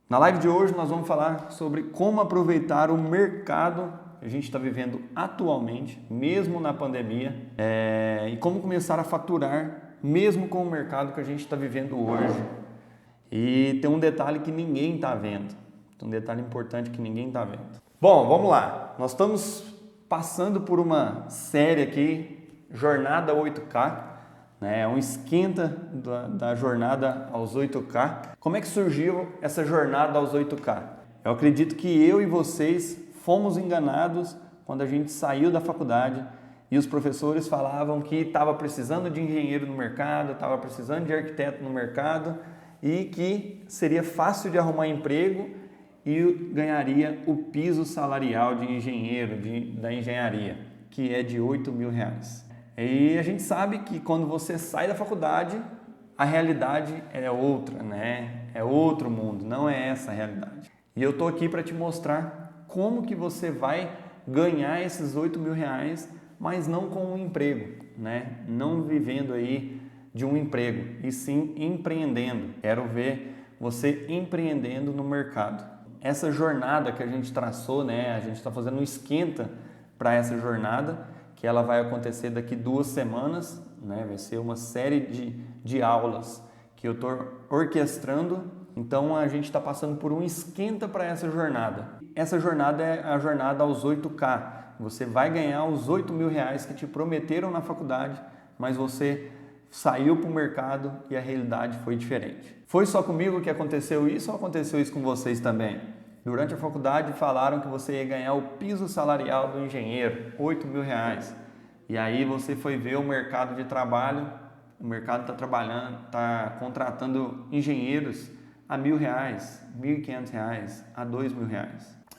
Na live de hoje nós vamos falar sobre como aproveitar o mercado que a gente está vivendo atualmente, mesmo na pandemia, e como começar a faturar mesmo com o mercado que a gente está vivendo hoje. E tem um detalhe que ninguém está vendo, tem um detalhe importante que ninguém está vendo. Bom, vamos lá, nós estamos passando por uma série aqui, Jornada 8K, né? Um esquenta da jornada aos 8K. Como é que surgiu essa jornada aos 8K? Eu acredito que eu e vocês fomos enganados quando a gente saiu da faculdade e os professores falavam que estava precisando de engenheiro no mercado, estava precisando de arquiteto no mercado e que seria fácil de arrumar emprego e ganharia o piso salarial de engenheiro da engenharia, que é de R$ 8.000. E a gente sabe que quando você sai da faculdade, a realidade é outra, né? É outro mundo, não é essa a realidade. E eu tô aqui para te mostrar como que você vai ganhar esses R$ 8.000, mas não com um emprego, né? Não vivendo aí de um emprego, e sim empreendendo. Quero ver você empreendendo no mercado. Essa jornada que a gente traçou, né? A gente está fazendo um esquenta para essa jornada, que ela vai acontecer daqui 2 semanas, né? Vai ser uma série de aulas que eu estou orquestrando. Então a gente está passando por um esquenta para essa jornada. Essa jornada é a jornada aos 8K. Você vai ganhar os R$ 8.000 que te prometeram na faculdade, mas você saiu para o mercado e a realidade foi diferente. Foi só comigo que aconteceu isso ou aconteceu isso com vocês também? Durante a faculdade falaram que você ia ganhar o piso salarial do engenheiro, R$ 8.000. E aí você foi ver o mercado de trabalho, o mercado está contratando engenheiros a R$ 1.000, R$ 1.500, a R$ 2.000.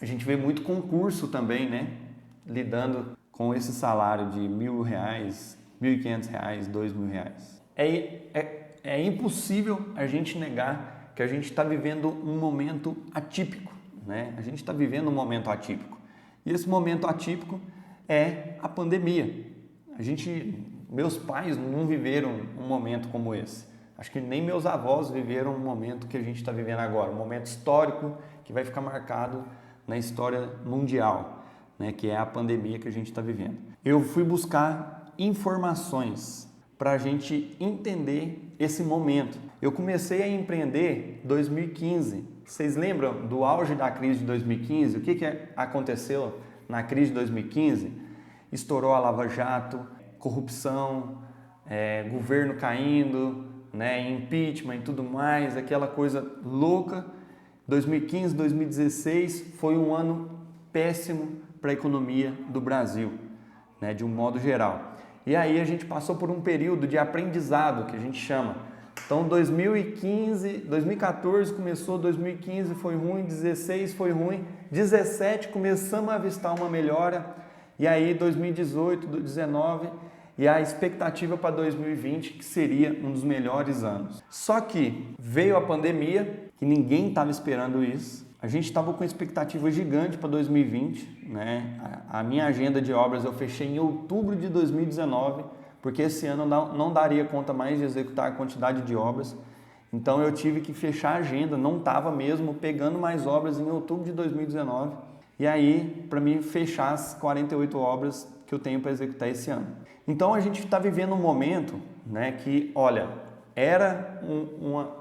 A gente vê muito concurso também, né? Lidando com esse salário de R$ 1.000, R$ 1.500, R$ 2.000. É impossível a gente negar que a gente está vivendo um momento atípico, né? A gente está vivendo um momento atípico. E esse momento atípico é a pandemia. Meus pais não viveram um momento como esse. Acho que nem meus avós viveram um momento que a gente está vivendo agora. Um momento histórico que vai ficar marcado na história mundial, né? Que é a pandemia que a gente está vivendo. Eu fui buscar informações para a gente entender esse momento. Eu comecei a empreender em 2015. Vocês lembram do auge da crise de 2015? O que aconteceu na crise de 2015? Estourou a Lava Jato, corrupção, governo caindo, né, impeachment e tudo mais, aquela coisa louca. 2015, 2016 foi um ano péssimo para a economia do Brasil, né, de um modo geral. E aí a gente passou por um período de aprendizado, que a gente chama. Então 2014 começou, 2015 foi ruim, 2016 foi ruim, 2017 começamos a avistar uma melhora, e aí 2018, 2019 e a expectativa para 2020 que seria um dos melhores anos. Só que veio a pandemia, que ninguém estava esperando isso. A gente estava com expectativa gigante para 2020, né? A minha agenda de obras eu fechei em outubro de 2019, porque esse ano não daria conta mais de executar a quantidade de obras. Então eu tive que fechar a agenda, não estava mesmo pegando mais obras em outubro de 2019. E aí, para mim, fechar as 48 obras que eu tenho para executar esse ano. Então a gente está vivendo um momento, né, que, olha, era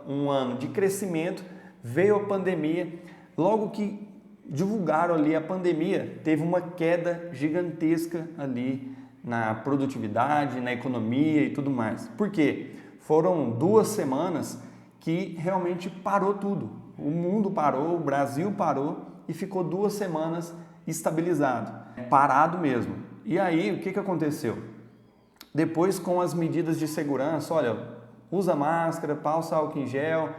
um ano de crescimento, veio a pandemia, logo que divulgaram ali a pandemia, teve uma queda gigantesca ali na produtividade, na economia e tudo mais. Por quê? Foram 2 semanas que realmente parou tudo. O mundo parou, o Brasil parou e ficou 2 semanas estabilizado, parado mesmo. E aí, o que aconteceu? Depois, com as medidas de segurança, olha, usa máscara, passa álcool em gel,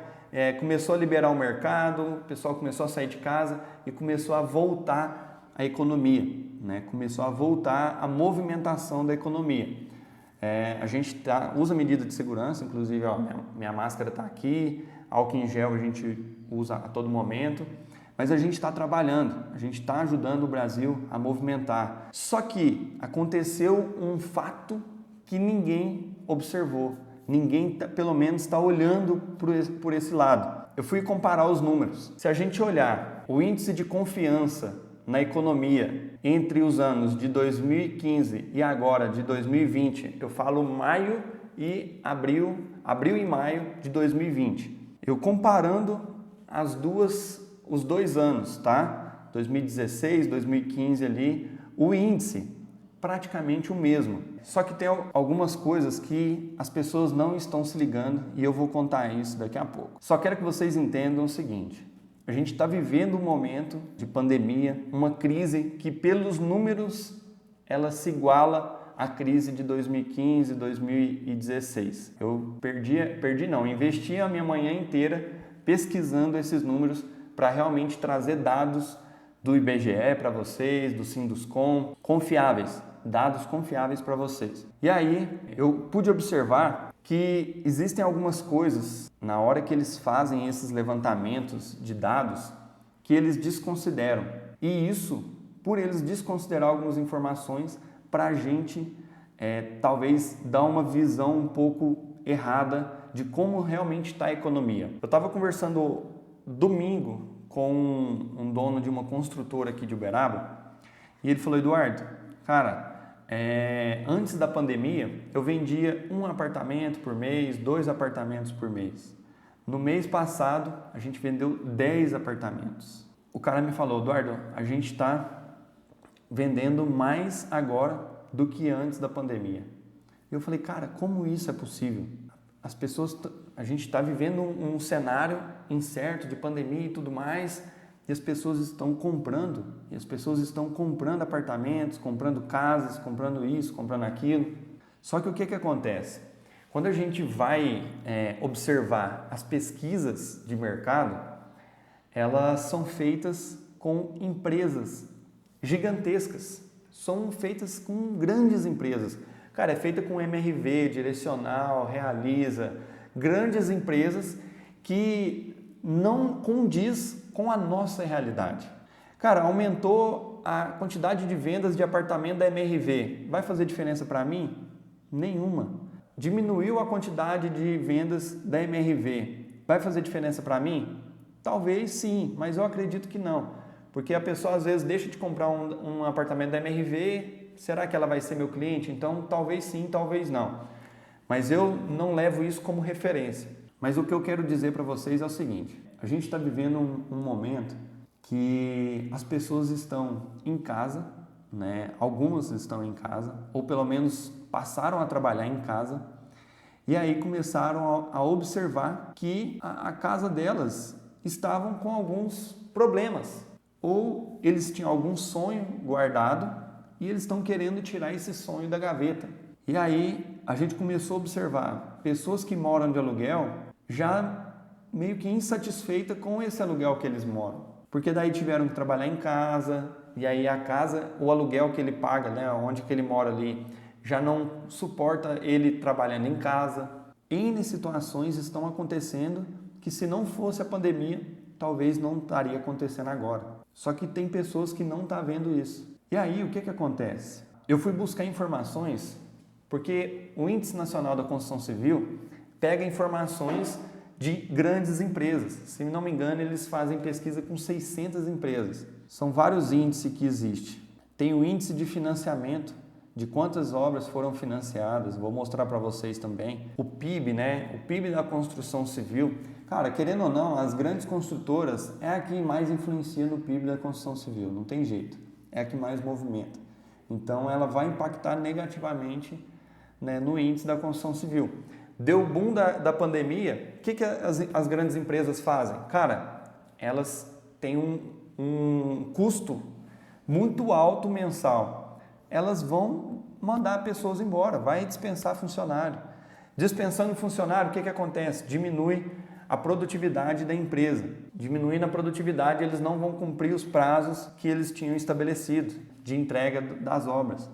começou a liberar o mercado, o pessoal começou a sair de casa e começou a voltar a economia, né? Começou a voltar a movimentação da economia. A gente usa medida de segurança, inclusive, ó, minha máscara está aqui, álcool em gel a gente usa a todo momento, mas a gente está trabalhando, a gente está ajudando o Brasil a movimentar. Só que aconteceu um fato que ninguém observou, ninguém pelo menos está olhando por esse lado. eu fui comparar os números. Se a gente olhar o índice de confiança na economia entre os anos de 2015 e agora de 2020, eu falo maio e abril e maio de 2020. Eu comparando os 2 anos, tá? 2016, 2015 ali, o índice praticamente o mesmo. Só que tem algumas coisas que as pessoas não estão se ligando e eu vou contar isso daqui a pouco. Só quero que vocês entendam o seguinte: a gente está vivendo um momento de pandemia, uma crise que pelos números ela se iguala à crise de 2015, 2016. Eu investi a minha manhã inteira pesquisando esses números para realmente trazer dados do IBGE para vocês, do Sinduscom, confiáveis, dados confiáveis para vocês. E aí eu pude observar que existem algumas coisas na hora que eles fazem esses levantamentos de dados que eles desconsideram. E isso, por eles desconsiderar algumas informações, para a gente talvez dar uma visão um pouco errada de como realmente está a economia. Eu estava conversando domingo com um dono de uma construtora aqui de Uberaba e ele falou: Eduardo, cara, antes da pandemia eu vendia 1 apartamento por mês, 2 apartamentos por mês. No mês passado a gente vendeu 10 apartamentos. O cara me falou: Eduardo, a gente está vendendo mais agora do que antes da pandemia. Eu falei: cara, como isso é possível? As pessoas, a gente está vivendo um cenário incerto de pandemia e tudo mais, e as pessoas estão comprando, apartamentos, comprando casas, comprando isso, comprando aquilo. Só que o que acontece? Quando a gente vai observar as pesquisas de mercado, elas são feitas com empresas gigantescas, são feitas com grandes empresas. Cara, é feita com MRV, Direcional, Realiza, grandes empresas que não condiz com a nossa realidade. Cara, aumentou a quantidade de vendas de apartamento da MRV. Vai fazer diferença para mim? Nenhuma. Diminuiu a quantidade de vendas da MRV. Vai fazer diferença para mim? Talvez sim, mas eu acredito que não. Porque a pessoa às vezes deixa de comprar um apartamento da MRV. Será que ela vai ser meu cliente? Então, talvez sim, talvez não. Mas eu não levo isso como referência. Mas o que eu quero dizer para vocês é o seguinte: a gente está vivendo um momento que as pessoas estão em casa, né? Algumas estão em casa, ou pelo menos passaram a trabalhar em casa, e aí começaram a observar que a casa delas estavam com alguns problemas, ou eles tinham algum sonho guardado, e eles estão querendo tirar esse sonho da gaveta. E aí a gente começou a observar pessoas que moram de aluguel já meio que insatisfeitas com esse aluguel que eles moram. Porque daí tiveram que trabalhar em casa, e aí a casa, o aluguel que ele paga, né, onde que ele mora ali, já não suporta ele trabalhando em casa. N situações estão acontecendo que, se não fosse a pandemia, talvez não estaria acontecendo agora. Só que tem pessoas que não estão vendo isso. E aí, o que acontece? Eu fui buscar informações, porque o Índice Nacional da Construção Civil pega informações de grandes empresas. Se não me engano, eles fazem pesquisa com 600 empresas. São vários índices que existem. Tem o índice de financiamento, de quantas obras foram financiadas, vou mostrar para vocês também. O PIB, né? O PIB da construção civil. Cara, querendo ou não, as grandes construtoras é a que mais influencia no PIB da construção civil, não tem jeito. É a que mais movimenta. Então, ela vai impactar negativamente, né, no índice da construção civil. Deu o boom da pandemia, o que as grandes empresas fazem? Cara, elas têm um custo muito alto mensal. Elas vão mandar pessoas embora, vai dispensar funcionário. Dispensando funcionário, o que acontece? Diminui a produtividade da empresa. Diminuindo a produtividade, eles não vão cumprir os prazos que eles tinham estabelecido de entrega das obras.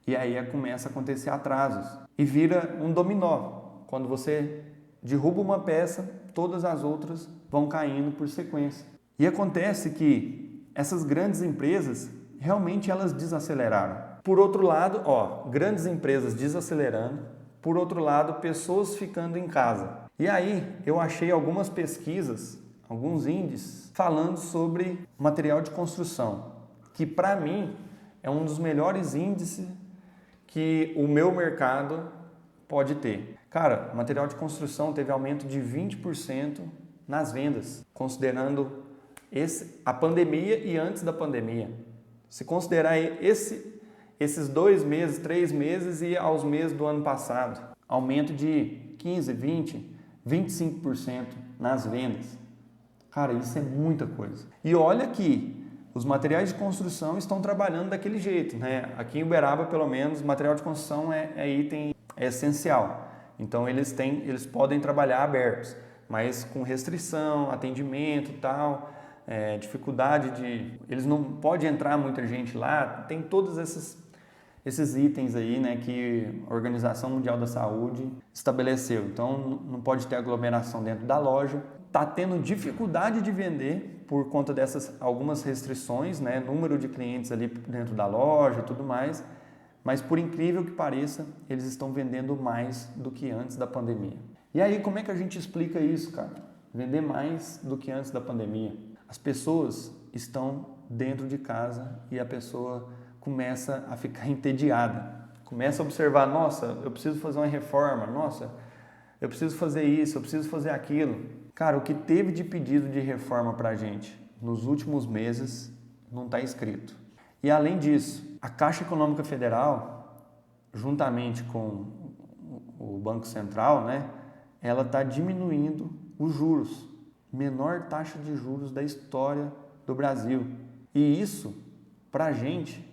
E aí começa a acontecer atrasos. E vira um dominó. Quando você derruba uma peça, todas as outras vão caindo por sequência. E acontece que essas grandes empresas, realmente elas desaceleraram. Por outro lado, grandes empresas desacelerando. Por outro lado, pessoas ficando em casa. E aí eu achei algumas pesquisas, alguns índices, falando sobre material de construção, que para mim é um dos melhores índices que o meu mercado pode ter. Cara, material de construção teve aumento de 20% nas vendas, considerando a pandemia e antes da pandemia. Se considerar esses 2 meses, 3 meses e aos meses do ano passado, aumento de 15, 20, 25% nas vendas. Cara, isso é muita coisa. E olha que os materiais de construção estão trabalhando daquele jeito, né? Aqui em Uberaba, pelo menos, material de construção é item essencial. Então eles podem trabalhar abertos, mas com restrição, atendimento e tal, dificuldade de... Eles não pode entrar muita gente lá, tem todos esses itens aí, né, que a Organização Mundial da Saúde estabeleceu. Então não pode ter aglomeração dentro da loja. Está tendo dificuldade de vender por conta dessas algumas restrições, né, número de clientes ali dentro da loja e tudo mais. Mas por incrível que pareça, eles estão vendendo mais do que antes da pandemia. E aí, como é que a gente explica isso, cara? Vender mais do que antes da pandemia. As pessoas estão dentro de casa e a pessoa começa a ficar entediada. Começa a observar, nossa, eu preciso fazer uma reforma, nossa, eu preciso fazer isso, eu preciso fazer aquilo. Cara, o que teve de pedido de reforma pra gente nos últimos meses não está escrito. E além disso, a Caixa Econômica Federal, juntamente com o Banco Central, né, ela está diminuindo os juros. Menor taxa de juros da história do Brasil. E isso, para a gente,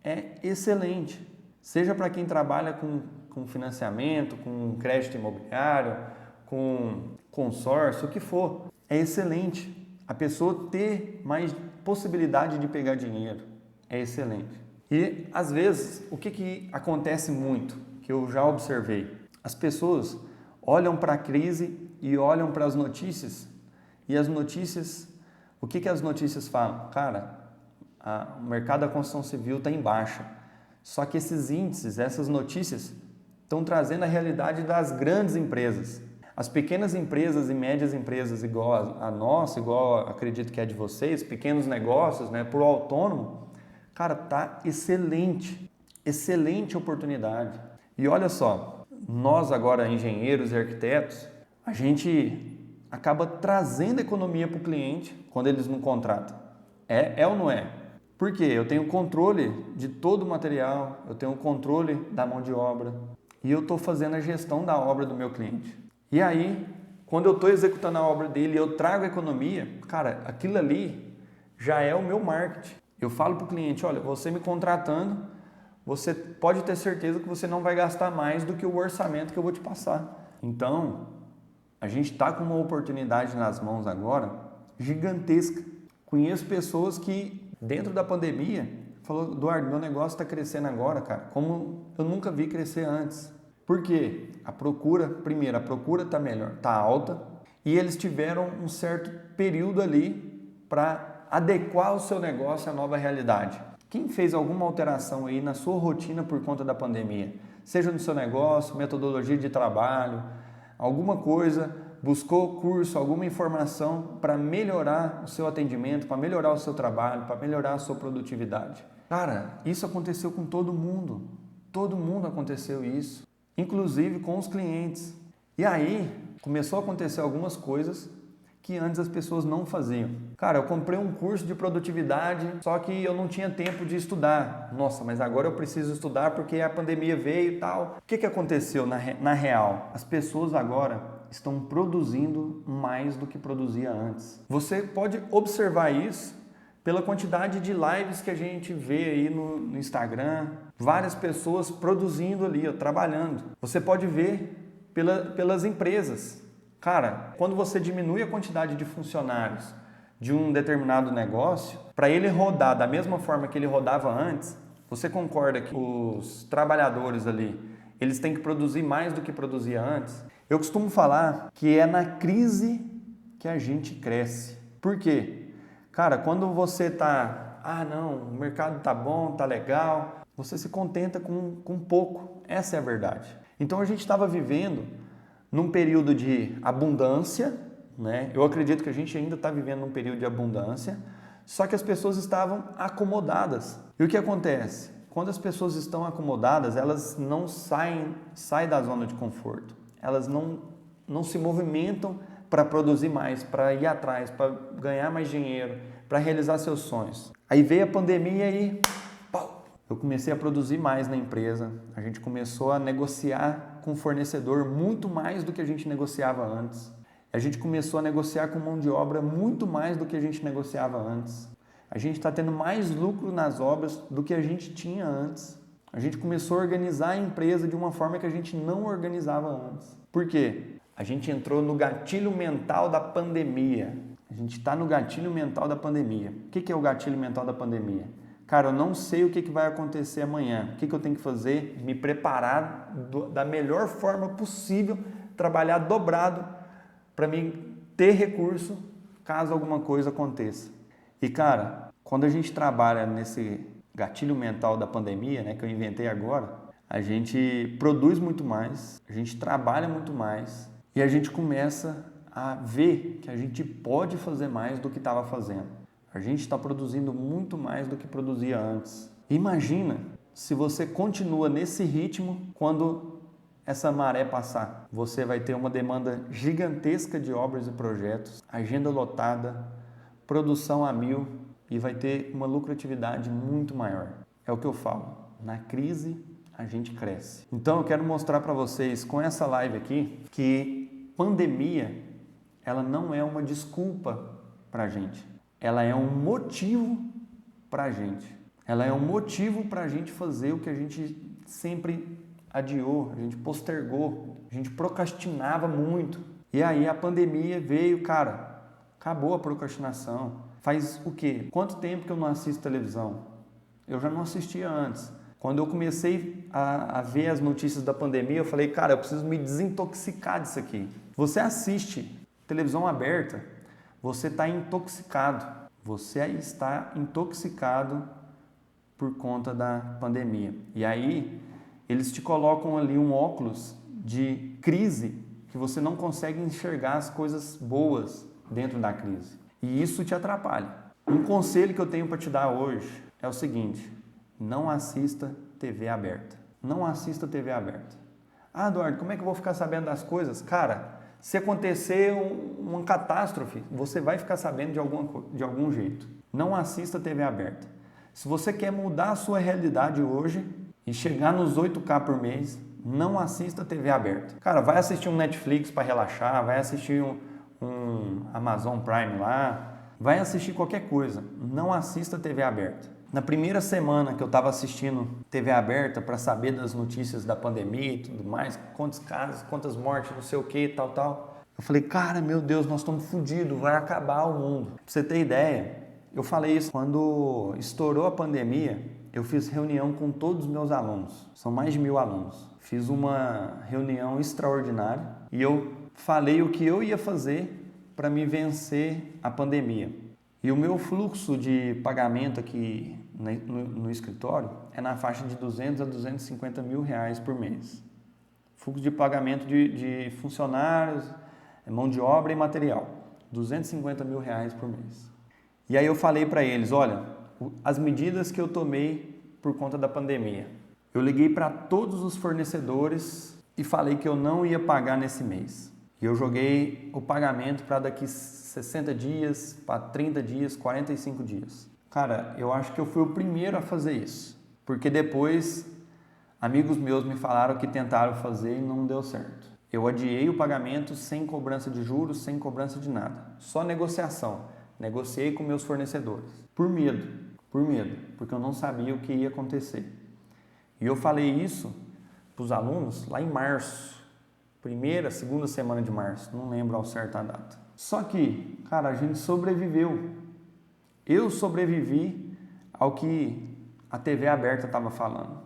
é excelente. Seja para quem trabalha com financiamento, com crédito imobiliário, com consórcio, o que for. É excelente. A pessoa ter mais possibilidade de pegar dinheiro. É excelente. E, às vezes, o que acontece muito, que eu já observei? As pessoas olham para a crise e olham para as notícias. E as notícias, o que as notícias falam? Cara, o mercado da construção civil está em baixa. Só que esses índices, essas notícias, estão trazendo a realidade das grandes empresas. As pequenas empresas e médias empresas, igual a nossa, igual acredito que é de vocês, pequenos negócios, né, por autônomo, cara, tá excelente. Excelente oportunidade. E olha só, nós agora, engenheiros e arquitetos, a gente acaba trazendo economia para o cliente quando eles não contratam. É ou não é? Por quê? Eu tenho controle de todo o material, eu tenho controle da mão de obra e eu estou fazendo a gestão da obra do meu cliente. E aí, quando eu estou executando a obra dele e eu trago economia, cara, aquilo ali já é o meu marketing. Eu falo para o cliente, olha, você me contratando, você pode ter certeza que você não vai gastar mais do que o orçamento que eu vou te passar. Então, a gente está com uma oportunidade nas mãos agora gigantesca. Conheço pessoas que, dentro da pandemia, falou, Eduardo, meu negócio está crescendo agora, cara, como eu nunca vi crescer antes. Por quê? A procura está melhor, está alta, e eles tiveram um certo período ali para adequar o seu negócio à nova realidade. Quem fez alguma alteração aí na sua rotina por conta da pandemia? Seja no seu negócio, metodologia de trabalho, alguma coisa, buscou curso, alguma informação para melhorar o seu atendimento, para melhorar o seu trabalho, para melhorar a sua produtividade. Cara, isso aconteceu com todo mundo. Todo mundo aconteceu isso, inclusive com os clientes. E aí, começou a acontecer algumas coisas que antes as pessoas não faziam. Cara, eu comprei um curso de produtividade, só que eu não tinha tempo de estudar. Nossa, mas agora eu preciso estudar porque a pandemia veio e tal. O que aconteceu na real? As pessoas agora estão produzindo mais do que produzia antes. Você pode observar isso pela quantidade de lives que a gente vê aí no Instagram. Várias pessoas produzindo ali, trabalhando. Você pode ver pelas empresas. Cara, quando você diminui a quantidade de funcionários de um determinado negócio, para ele rodar da mesma forma que ele rodava antes, você concorda que os trabalhadores ali, eles têm que produzir mais do que produzia antes? Eu costumo falar que é na crise que a gente cresce. Por quê? Cara, quando você tá, não, o mercado tá bom, tá legal, você se contenta com pouco. Essa é a verdade. Então a gente estava vivendo num período de abundância, né? Eu acredito que a gente ainda está vivendo num período de abundância, só que as pessoas estavam acomodadas. E o que acontece? Quando as pessoas estão acomodadas, elas não saem da zona de conforto. Elas não se movimentam para produzir mais, para ir atrás, para ganhar mais dinheiro, para realizar seus sonhos. Aí veio a pandemia e pau, eu comecei a produzir mais na empresa. A gente começou a negociar com o fornecedor muito mais do que a gente negociava antes. A gente começou a negociar com mão de obra muito mais do que a gente negociava antes. A gente está tendo mais lucro nas obras do que a gente tinha antes. A gente começou a organizar a empresa de uma forma que a gente não organizava antes. Por quê? A gente entrou no gatilho mental da pandemia. A gente está no gatilho mental da pandemia. O que é o gatilho mental da pandemia? Cara, eu não sei o que vai acontecer amanhã. O que eu tenho que fazer? Me preparar da melhor forma possível, trabalhar dobrado para mim ter recurso caso alguma coisa aconteça. E cara, quando a gente trabalha nesse gatilho mental da pandemia, né, que eu inventei agora, a gente produz muito mais, a gente trabalha muito mais e a gente começa a ver que a gente pode fazer mais do que estava fazendo. A gente está produzindo muito mais do que produzia antes. Imagina se você continua nesse ritmo quando essa maré passar. Você vai ter uma demanda gigantesca de obras e projetos, agenda lotada, produção a 1000 e vai ter uma lucratividade muito maior. É o que eu falo. Na crise, a gente cresce. Então, eu quero mostrar para vocês com essa live aqui que pandemia, ela não é uma desculpa para a gente. Ela é um motivo para a gente. Ela é um motivo para a gente fazer o que a gente sempre adiou, a gente postergou, a gente procrastinava muito. E aí a pandemia veio, cara, acabou a procrastinação. Faz o quê? Quanto tempo que eu não assisto televisão? Eu já não assistia antes. Quando eu comecei a ver as notícias da pandemia, eu falei, cara, eu preciso me desintoxicar disso aqui. Você assiste televisão aberta, você está intoxicado. Você está intoxicado por conta da pandemia. E aí, eles te colocam ali um óculos de crise que você não consegue enxergar as coisas boas dentro da crise. E isso te atrapalha. Um conselho que eu tenho para te dar hoje é o seguinte: não assista TV aberta. Não assista TV aberta. Ah, Eduardo, como é que eu vou ficar sabendo das coisas? Cara, se acontecer uma catástrofe, você vai ficar sabendo de algum jeito. Não assista TV aberta. Se você quer mudar a sua realidade hoje e chegar nos 8K por mês, não assista TV aberta. Cara, vai assistir um Netflix para relaxar, vai assistir um Amazon Prime lá, vai assistir qualquer coisa. Não assista TV aberta. Na primeira semana que eu estava assistindo TV aberta para saber das notícias da pandemia e tudo mais, quantos casos, quantas mortes, não sei o que, tal, eu falei, cara, meu Deus, nós estamos fodidos, vai acabar o mundo. Pra você ter ideia, eu falei isso quando estourou a pandemia, eu fiz reunião com todos os meus alunos, são mais de 1000 alunos. Fiz uma reunião extraordinária e eu falei o que eu ia fazer para me vencer a pandemia. E o meu fluxo de pagamento aqui no escritório é na faixa de 200 a 250 mil reais por mês. Fluxo de pagamento de funcionários, mão de obra e material, 250 mil reais por mês. E aí eu falei para eles, olha, as medidas que eu tomei por conta da pandemia. Eu liguei para todos os fornecedores e falei que eu não ia pagar nesse mês. E eu joguei o pagamento para daqui 60 dias, para 30 dias, 45 dias. Cara, eu acho que eu fui o primeiro a fazer isso. Porque depois, amigos meus me falaram que tentaram fazer e não deu certo. Eu adiei o pagamento sem cobrança de juros, sem cobrança de nada. Só negociação. Negociei com meus fornecedores. Por medo, porque eu não sabia o que ia acontecer. E eu falei isso para os alunos lá em março. Primeira, segunda semana de março, não lembro ao certo a data. Só que, cara, a gente sobreviveu. Eu sobrevivi ao que a TV aberta estava falando.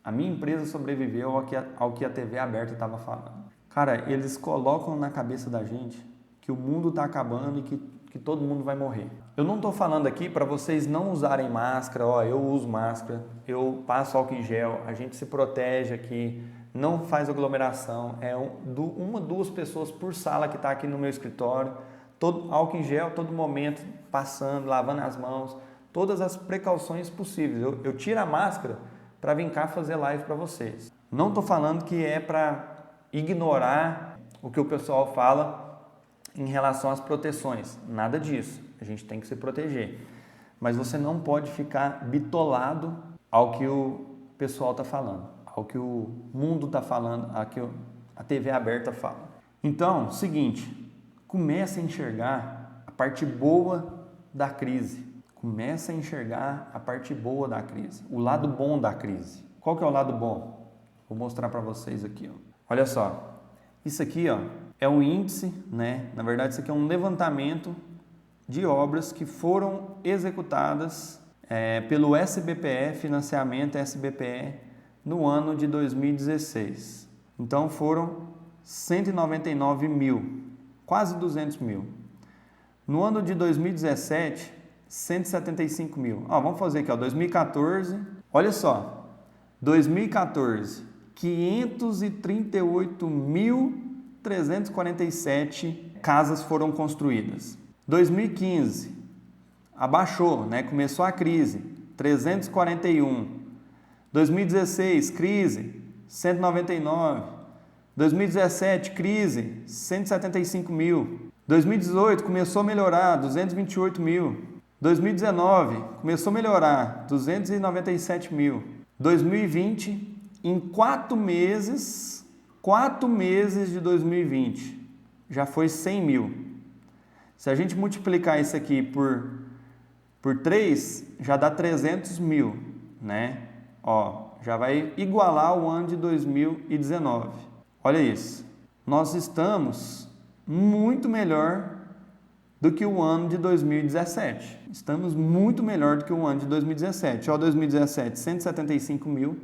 A minha empresa sobreviveu ao que a TV aberta estava falando. Cara, eles colocam na cabeça da gente que o mundo está acabando e que todo mundo vai morrer. Eu não estou falando aqui para vocês não usarem máscara, eu uso máscara, eu passo álcool em gel, a gente se protege aqui não faz aglomeração, é uma, duas pessoas por sala que está aqui no meu escritório, todo álcool em gel, todo momento, passando, lavando as mãos, todas as precauções possíveis. Eu tiro a máscara para vir cá fazer live para vocês. Não estou falando que é para ignorar o que o pessoal fala em relação às proteções, nada disso, a gente tem que se proteger. Mas você não pode ficar bitolado ao que o pessoal está falando, ao que o mundo está falando, ao que a TV aberta fala. Então, seguinte, comece a enxergar a parte boa da crise. Comece a enxergar a parte boa da crise, o lado bom da crise. Qual que é o lado bom? Vou mostrar para vocês aqui. Olha só, isso aqui é um índice, né? Na verdade, isso aqui é um levantamento de obras que foram executadas pelo SBPE, financiamento SBPE, no ano de 2016. Então foram 199 mil, quase 200 mil. No ano de 2017, 175 mil. Vamos fazer aqui, 2014, olha só, 2014, 538.347 casas foram construídas. 2015, abaixou, né? Começou a crise, 341. 2016, crise, 199. 2017, crise, 175 mil. 2018, começou a melhorar, 228 mil. 2019, começou a melhorar, 297 mil. 2020, em 4 meses de 2020, já foi 100 mil. Se a gente multiplicar isso aqui por 3, já dá 300 mil, né? Já vai igualar o ano de 2019. Olha isso. Nós estamos muito melhor do que o ano de 2017. Estamos muito melhor do que o ano de 2017. 2017, 175 mil.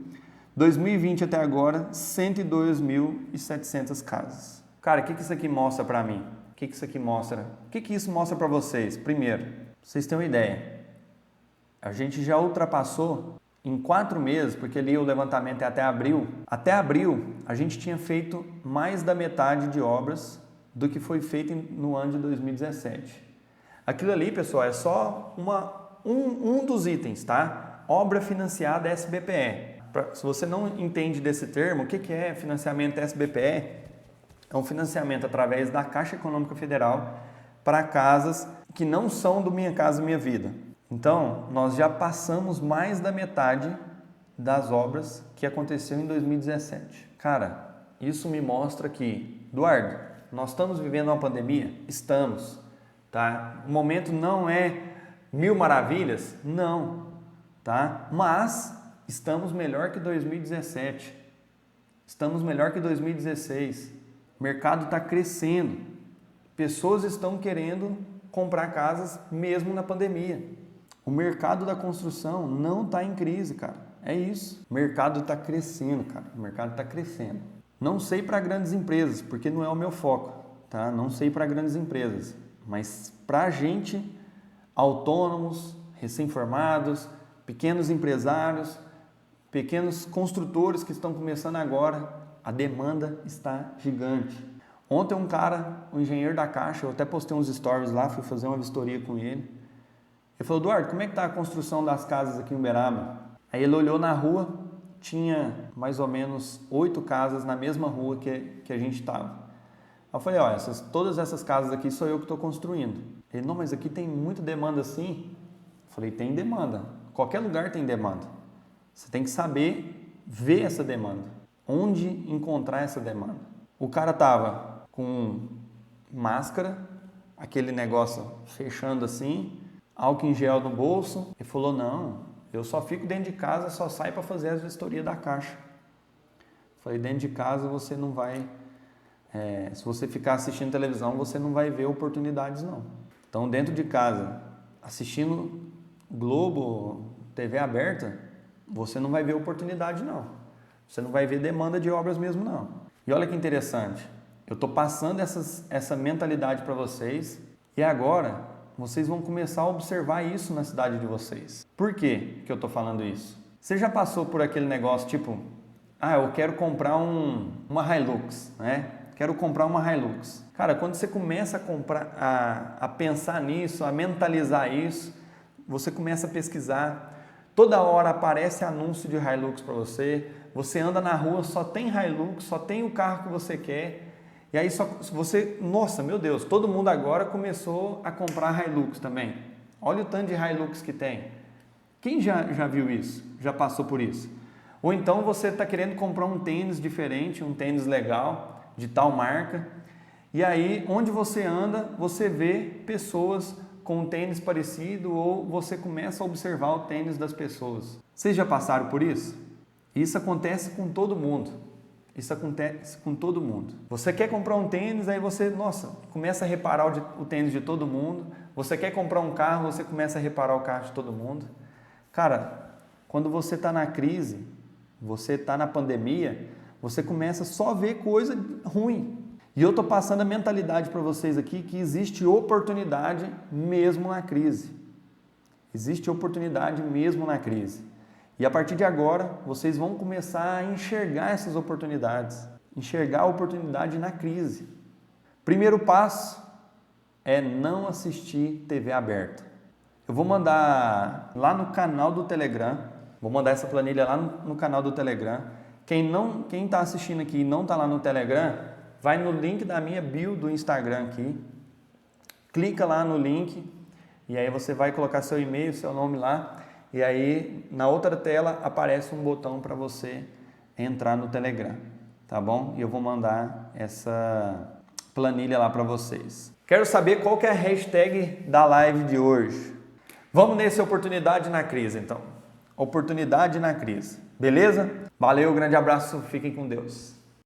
2020 até agora, 102.700 casas. Cara, o que isso aqui mostra para mim? O que isso aqui mostra? O que isso mostra para vocês? Primeiro, vocês têm uma ideia. A gente já ultrapassou em 4 meses, porque ali o levantamento é até abril. Até abril, a gente tinha feito mais da metade de obras do que foi feito no ano de 2017. Aquilo ali, pessoal, é só um dos itens, tá? Obra financiada SBPE. Se você não entende desse termo, o que é financiamento SBPE? É um financiamento através da Caixa Econômica Federal para casas que não são do Minha Casa Minha Vida. Então, nós já passamos mais da metade das obras que aconteceu em 2017. Cara, isso me mostra que, Eduardo, nós estamos vivendo uma pandemia? Estamos, tá? O momento não é 1000 maravilhas? Não, tá? Mas estamos melhor que 2017. Estamos melhor que 2016. O mercado está crescendo. Pessoas estão querendo comprar casas mesmo na pandemia. O mercado da construção não está em crise, cara. É isso. O mercado está crescendo, cara. O mercado está crescendo. Não sei para grandes empresas, porque não é o meu foco, tá? Não sei para grandes empresas, mas para a gente, autônomos, recém-formados, pequenos empresários, pequenos construtores que estão começando agora, a demanda está gigante. Ontem um engenheiro da Caixa, eu até postei uns stories lá, fui fazer uma vistoria com ele. Ele falou, Eduardo, como é que está a construção das casas aqui em Uberaba? Aí ele olhou na rua, tinha mais ou menos 8 casas na mesma rua que a gente estava. Eu falei, todas essas casas aqui sou eu que estou construindo. Ele, não, mas aqui tem muita demanda assim. Eu falei, tem demanda. Qualquer lugar tem demanda. Você tem que saber ver essa demanda. Onde encontrar essa demanda. O cara estava com máscara, aquele negócio fechando assim, álcool em gel no bolso. Ele falou, não, eu só fico dentro de casa, só saio para fazer as vistorias da Caixa. Falei, dentro de casa você não vai... se você ficar assistindo televisão, você não vai ver oportunidades, não. Então, dentro de casa, assistindo Globo, TV aberta, você não vai ver oportunidade, não. Você não vai ver demanda de obras mesmo, não. E olha que interessante, eu estou passando essa mentalidade para vocês e agora vocês vão começar a observar isso na cidade de vocês. Por que eu estou falando isso? Você já passou por aquele negócio tipo, Ah, eu quero comprar uma Hilux, né? Quero comprar uma Hilux. Cara, quando você começa a comprar, a pensar nisso, a mentalizar isso, você começa a pesquisar. Toda hora aparece anúncio de Hilux para você. Você anda na rua, só tem Hilux, só tem o carro que você quer. E aí só você, nossa, meu Deus, todo mundo agora começou a comprar Hilux também. Olha o tanto de Hilux que tem. Quem já viu isso? Já passou por isso? Ou então você está querendo comprar um tênis diferente, um tênis legal, de tal marca. E aí, onde você anda, você vê pessoas com um tênis parecido ou você começa a observar o tênis das pessoas. Vocês já passaram por isso? Isso acontece com todo mundo. Isso acontece com todo mundo. Você quer comprar um tênis, aí você, nossa, começa a reparar o tênis de todo mundo. Você quer comprar um carro, você começa a reparar o carro de todo mundo. Cara, quando você está na crise, você está na pandemia, você começa só a ver coisa ruim. E eu estou passando a mentalidade para vocês aqui que existe oportunidade mesmo na crise. Existe oportunidade mesmo na crise. E a partir de agora, vocês vão começar a enxergar essas oportunidades. Enxergar a oportunidade na crise. Primeiro passo é não assistir TV aberta. Eu vou mandar lá no canal do Telegram, vou mandar essa planilha lá no canal do Telegram. Quem está assistindo aqui e não está lá no Telegram, vai no link da minha bio do Instagram aqui, clica lá no link e aí você vai colocar seu e-mail, seu nome lá e aí na outra tela aparece um botão para você entrar no Telegram, tá bom? E eu vou mandar essa planilha lá para vocês. Quero saber qual que é a hashtag da live de hoje. Vamos nesse oportunidade na crise, então. Oportunidade na crise. Beleza? Valeu, grande abraço, fiquem com Deus.